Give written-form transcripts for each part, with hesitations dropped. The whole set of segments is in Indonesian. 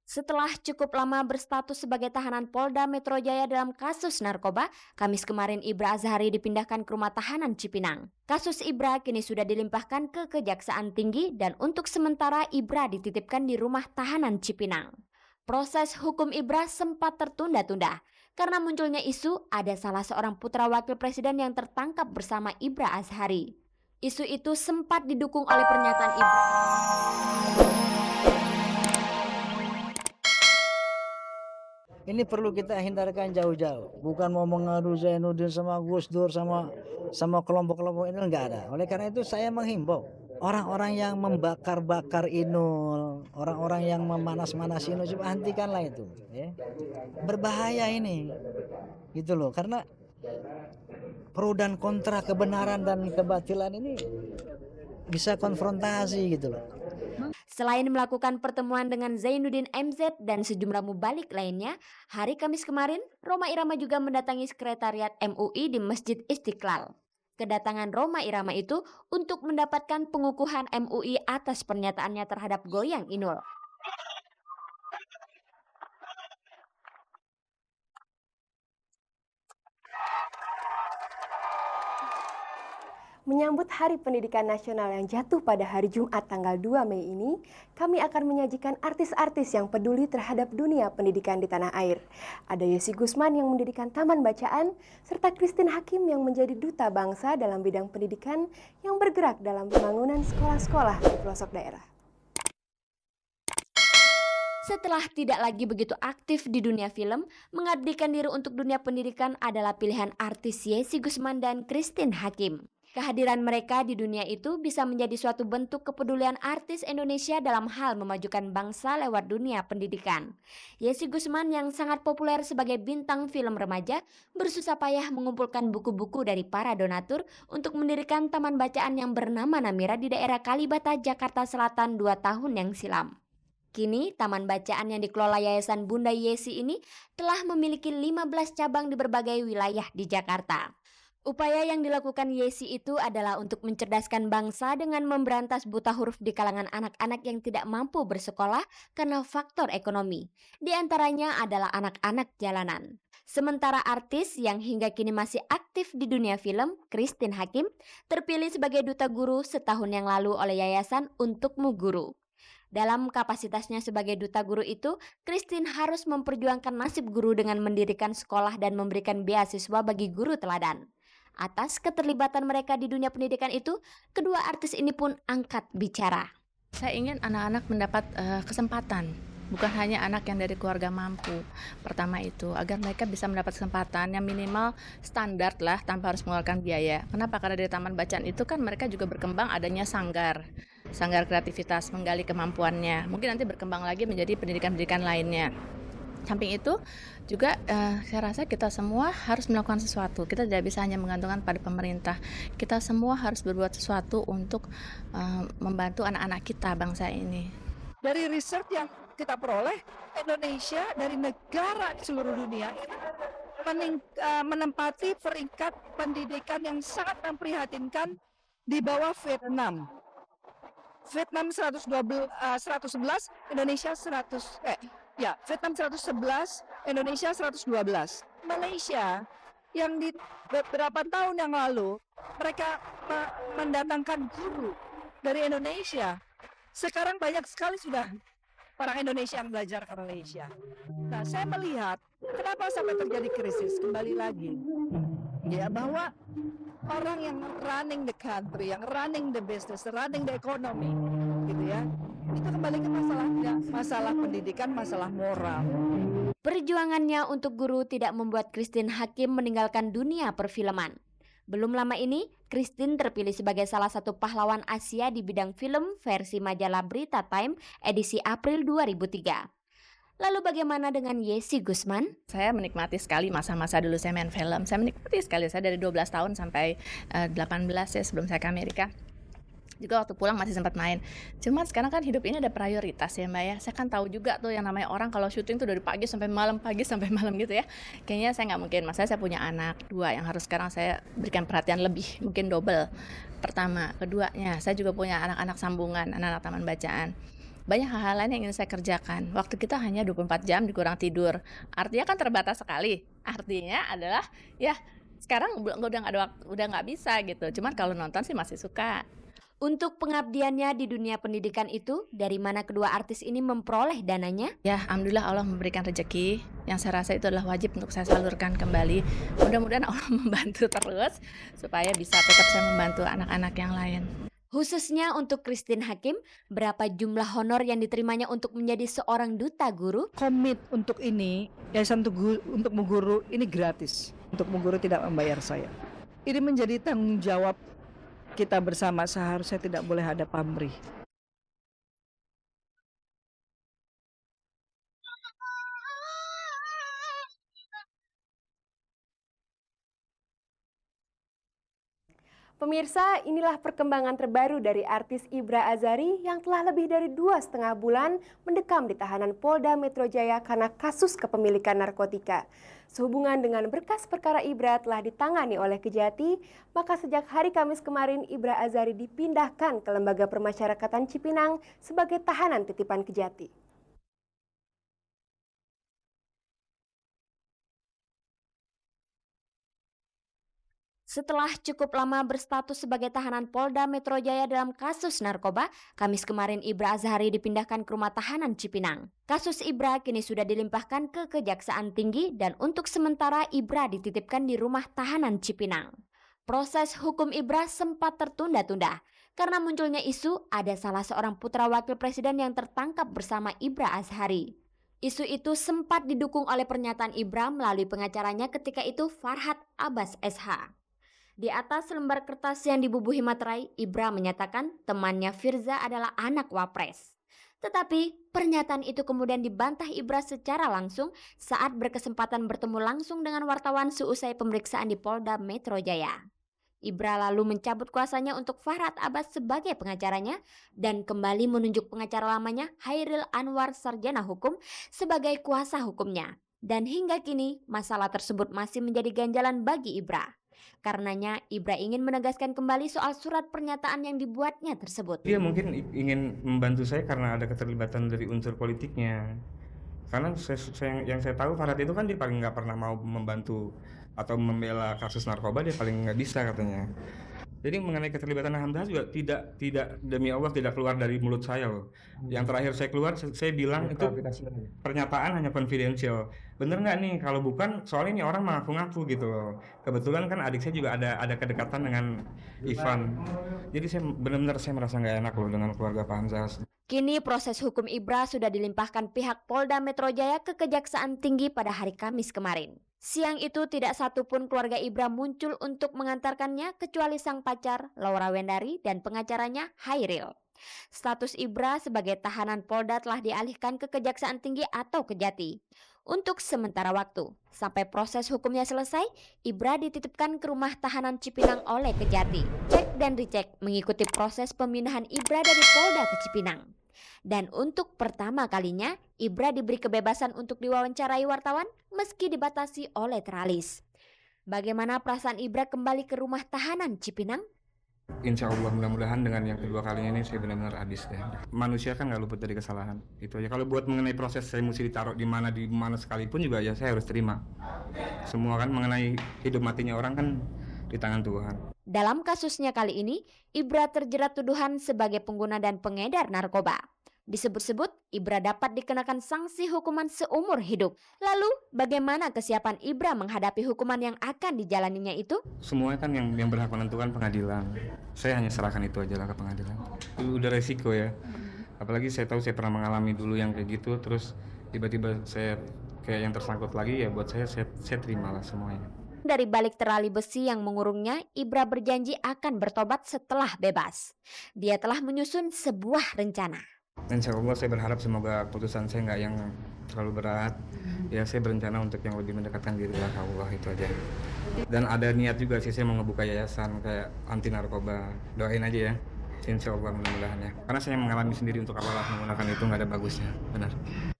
Setelah cukup lama berstatus sebagai tahanan Polda Metro Jaya dalam kasus narkoba, Kamis kemarin Ibra Azhari dipindahkan ke rumah tahanan Cipinang. Kasus Ibra kini sudah dilimpahkan ke Kejaksaan Tinggi dan untuk sementara Ibra dititipkan di rumah tahanan Cipinang. Proses hukum Ibra sempat tertunda-tunda karena munculnya isu ada salah seorang putra wakil presiden yang tertangkap bersama Ibra Azhari. Isu itu sempat didukung oleh pernyataan Ibra. Ini perlu kita hindarkan jauh-jauh. Bukan mau mengadu Zainuddin sama Gus Dur sama kelompok-kelompok ini, enggak ada. Oleh karena itu saya menghimbau orang-orang yang membakar-bakar Inul, orang-orang yang memanas-manas Inul, coba hentikanlah itu. Ya. Berbahaya ini, gitu loh. Karena pro dan kontra kebenaran dan kebatilan ini bisa konfrontasi gitu loh. Selain melakukan pertemuan dengan Zainuddin MZ dan sejumlah mubalik lainnya, hari Kamis kemarin, Rhoma Irama juga mendatangi sekretariat MUI di Masjid Istiqlal. Kedatangan Rhoma Irama itu untuk mendapatkan pengukuhan MUI atas pernyataannya terhadap goyang Inul. Menyambut Hari Pendidikan Nasional yang jatuh pada hari Jumat tanggal 2 Mei ini, kami akan menyajikan artis-artis yang peduli terhadap dunia pendidikan di tanah air. Ada Yesi Gusman yang mendirikan Taman Bacaan, serta Christine Hakim yang menjadi duta bangsa dalam bidang pendidikan yang bergerak dalam pembangunan sekolah-sekolah di pelosok daerah. Setelah tidak lagi begitu aktif di dunia film, mengabdikan diri untuk dunia pendidikan adalah pilihan artis Yesi Gusman dan Christine Hakim. Kehadiran mereka di dunia itu bisa menjadi suatu bentuk kepedulian artis Indonesia dalam hal memajukan bangsa lewat dunia pendidikan. Yesi Gusman yang sangat populer sebagai bintang film remaja bersusah payah mengumpulkan buku-buku dari para donatur untuk mendirikan taman bacaan yang bernama Namira di daerah Kalibata, Jakarta Selatan 2 tahun yang silam. Kini, taman bacaan yang dikelola Yayasan Bunda Yesi ini telah memiliki 15 cabang di berbagai wilayah di Jakarta. Upaya yang dilakukan Yesi itu adalah untuk mencerdaskan bangsa dengan memberantas buta huruf di kalangan anak-anak yang tidak mampu bersekolah karena faktor ekonomi. Di antaranya adalah anak-anak jalanan. Sementara artis yang hingga kini masih aktif di dunia film, Christine Hakim, terpilih sebagai duta guru setahun yang lalu oleh Yayasan Untukmu Guru. Dalam kapasitasnya sebagai duta guru itu, Christine harus memperjuangkan nasib guru dengan mendirikan sekolah dan memberikan beasiswa bagi guru teladan. Atas keterlibatan mereka di dunia pendidikan itu, kedua artis ini pun angkat bicara. Saya ingin anak-anak mendapat kesempatan, bukan hanya anak yang dari keluarga mampu. Pertama itu, agar mereka bisa mendapat kesempatan yang minimal standar lah tanpa harus mengeluarkan biaya. Kenapa? Karena dari taman bacaan itu kan mereka juga berkembang adanya sanggar kreativitas, menggali kemampuannya. Mungkin nanti berkembang lagi menjadi pendidikan-pendidikan lainnya. Samping itu juga saya rasa kita semua harus melakukan sesuatu. Kita tidak bisa hanya menggantungkan pada pemerintah. Kita semua harus berbuat sesuatu untuk membantu anak-anak kita bangsa ini. Dari riset yang kita peroleh, Indonesia dari negara di seluruh dunia menempati peringkat pendidikan yang sangat memprihatinkan di bawah Vietnam. Vietnam 111, Indonesia 100 Vietnam 111, Indonesia 112. Malaysia yang di beberapa tahun yang lalu mereka mendatangkan guru dari Indonesia. Sekarang banyak sekali sudah orang Indonesia yang belajar ke Malaysia. Nah, saya melihat kenapa sampai terjadi krisis kembali lagi. Ya, bahwa orang yang running the country, yang running the business, running the economy, gitu ya, itu kembali ke masalah pendidikan, masalah moral. Perjuangannya untuk guru tidak membuat Christine Hakim meninggalkan dunia perfilman. Belum lama ini, Christine terpilih sebagai salah satu pahlawan Asia di bidang film versi majalah Berita Time edisi April 2003. Lalu bagaimana dengan Yesi Gusman? Saya menikmati sekali masa-masa dulu saya main film. Saya menikmati sekali, saya dari 12 tahun sampai 18 ya sebelum saya ke Amerika. Juga waktu pulang masih sempat main. Cuman sekarang kan hidup ini ada prioritas ya Mbak ya. Saya kan tahu juga tuh yang namanya orang kalau syuting tuh dari pagi sampai malam gitu ya. Kayaknya saya nggak mungkin. Masalah saya punya anak 2 yang harus sekarang saya berikan perhatian lebih, mungkin double. Pertama, keduanya saya juga punya anak-anak sambungan, anak-anak taman bacaan. banyak hal-hal lain yang ingin saya kerjakan. Waktu kita hanya 24 jam dikurang tidur. Artinya kan terbatas sekali. Artinya adalah ya sekarang udah nggak ada waktu, udah nggak bisa gitu. Cuman kalau nonton sih masih suka. Untuk pengabdiannya di dunia pendidikan itu, dari mana kedua artis ini memperoleh dananya? Ya, alhamdulillah Allah memberikan rezeki yang saya rasa itu adalah wajib untuk saya salurkan kembali. Mudah-mudahan Allah membantu terus supaya bisa tetap saya membantu anak-anak yang lain. Khususnya untuk Christine Hakim, berapa jumlah honor yang diterimanya untuk menjadi seorang duta guru? Komit untuk ini, yayasan untuk mengguru ini gratis. Untuk mengguru tidak membayar saya. Ini menjadi tanggung jawab kita bersama, seharusnya tidak boleh ada pamrih. Pemirsa, inilah perkembangan terbaru dari artis Ibra Azhari yang telah lebih dari 2,5 bulan mendekam di tahanan Polda Metro Jaya karena kasus kepemilikan narkotika. Sehubungan dengan berkas perkara Ibra telah ditangani oleh Kejati, maka sejak hari Kamis kemarin Ibra Azhari dipindahkan ke Lembaga Permasyarakatan Cipinang sebagai tahanan titipan Kejati. Setelah cukup lama berstatus sebagai tahanan Polda Metro Jaya dalam kasus narkoba, Kamis kemarin Ibra Azhari dipindahkan ke rumah tahanan Cipinang. Kasus Ibra kini sudah dilimpahkan ke Kejaksaan Tinggi dan untuk sementara Ibra dititipkan di rumah tahanan Cipinang. Proses hukum Ibra sempat tertunda-tunda karena munculnya isu ada salah seorang putra wakil presiden yang tertangkap bersama Ibra Azhari. Isu itu sempat didukung oleh pernyataan Ibra melalui pengacaranya ketika itu Farhad Abbas SH. Di atas lembar kertas yang dibubuhi materai, Ibra menyatakan temannya Firza adalah anak Wapres. Tetapi pernyataan itu kemudian dibantah Ibra secara langsung saat berkesempatan bertemu langsung dengan wartawan seusai pemeriksaan di Polda Metro Jaya. Ibra lalu mencabut kuasanya untuk Farhad Abbas sebagai pengacaranya dan kembali menunjuk pengacara lamanya Hairil Anwar Sarjana Hukum sebagai kuasa hukumnya. Dan hingga kini masalah tersebut masih menjadi ganjalan bagi Ibra. Karenanya Ibra ingin menegaskan kembali soal surat pernyataan yang dibuatnya tersebut. Dia mungkin ingin membantu saya karena ada keterlibatan dari unsur politiknya. Karena yang saya tahu Farhad itu kan dia paling nggak pernah mau membantu atau membela kasus narkoba, dia paling nggak bisa katanya. Jadi mengenai keterlibatan Hamzah juga tidak demi Allah tidak keluar dari mulut saya loh. Yang terakhir saya keluar saya bilang itu pernyataan hanya konfidensial. Bener nggak nih? Kalau bukan, soalnya ini orang mengaku-ngaku gitu loh. Kebetulan kan adik saya juga ada kedekatan dengan Ivan. Jadi saya benar-benar merasa nggak enak loh dengan keluarga Pak Hamzah. Kini proses hukum Ibra sudah dilimpahkan pihak Polda Metro Jaya ke Kejaksaan Tinggi pada hari Kamis kemarin. Siang itu tidak satupun keluarga Ibra muncul untuk mengantarkannya kecuali sang pacar Laura Wendari dan pengacaranya Hairil. Status Ibra sebagai tahanan Polda telah dialihkan ke Kejaksaan Tinggi atau Kejati. Untuk sementara waktu, sampai proses hukumnya selesai, Ibra dititipkan ke rumah tahanan Cipinang oleh Kejati. Cek dan dicek mengikuti proses pemindahan Ibra dari Polda ke Cipinang. Dan untuk pertama kalinya, Ibra diberi kebebasan untuk diwawancarai wartawan meski dibatasi oleh teralis. Bagaimana perasaan Ibra kembali ke rumah tahanan Cipinang? Insya Allah mudah-mudahan dengan yang kedua kalinya ini saya benar-benar habis deh. Manusia kan nggak luput dari kesalahan. Itu aja. Kalau buat mengenai proses saya mesti ditaruh di mana sekalipun juga ya saya harus terima. Semua kan mengenai hidup matinya orang kan di tangan Tuhan. Dalam kasusnya kali ini, Ibra terjerat tuduhan sebagai pengguna dan pengedar narkoba. Disebut-sebut, Ibra dapat dikenakan sanksi hukuman seumur hidup. Lalu, bagaimana kesiapan Ibra menghadapi hukuman yang akan dijalaninya itu? Semuanya kan yang berhak menentukan pengadilan. Saya hanya serahkan itu aja lah ke pengadilan. Itu udah resiko ya. Apalagi saya tahu saya pernah mengalami dulu yang kayak gitu, terus tiba-tiba saya kayak yang tersangkut lagi, ya buat saya terimalah semuanya. Dari balik terali besi yang mengurungnya, Ibra berjanji akan bertobat setelah bebas. Dia telah menyusun sebuah rencana. Insya Allah saya berharap semoga putusan saya nggak yang terlalu berat. Ya saya berencana untuk yang lebih mendekatkan diri ke Allah, itu aja. Dan ada niat juga sih saya mau ngebuka yayasan kayak anti narkoba. Doain aja ya. Insya Allah mudah-mudahan ya. Karena saya mengalami sendiri untuk awal menggunakan itu nggak ada bagusnya, benar.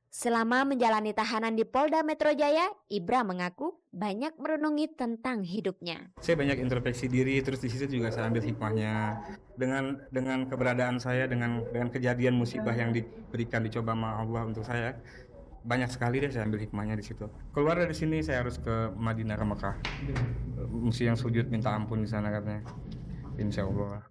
Selama menjalani tahanan di Polda Metro Jaya, Ibra mengaku banyak merenungi tentang hidupnya. Saya banyak introspeksi diri, terus di situ juga saya ambil hikmahnya dengan keberadaan saya, dengan kejadian musibah yang diberikan dicoba sama Allah untuk saya. Banyak sekali deh saya ambil hikmahnya di situ. Keluar dari sini saya harus ke Madinah, ke Mekah. Mesti yang sujud minta ampun di sana katanya. Insya Allah.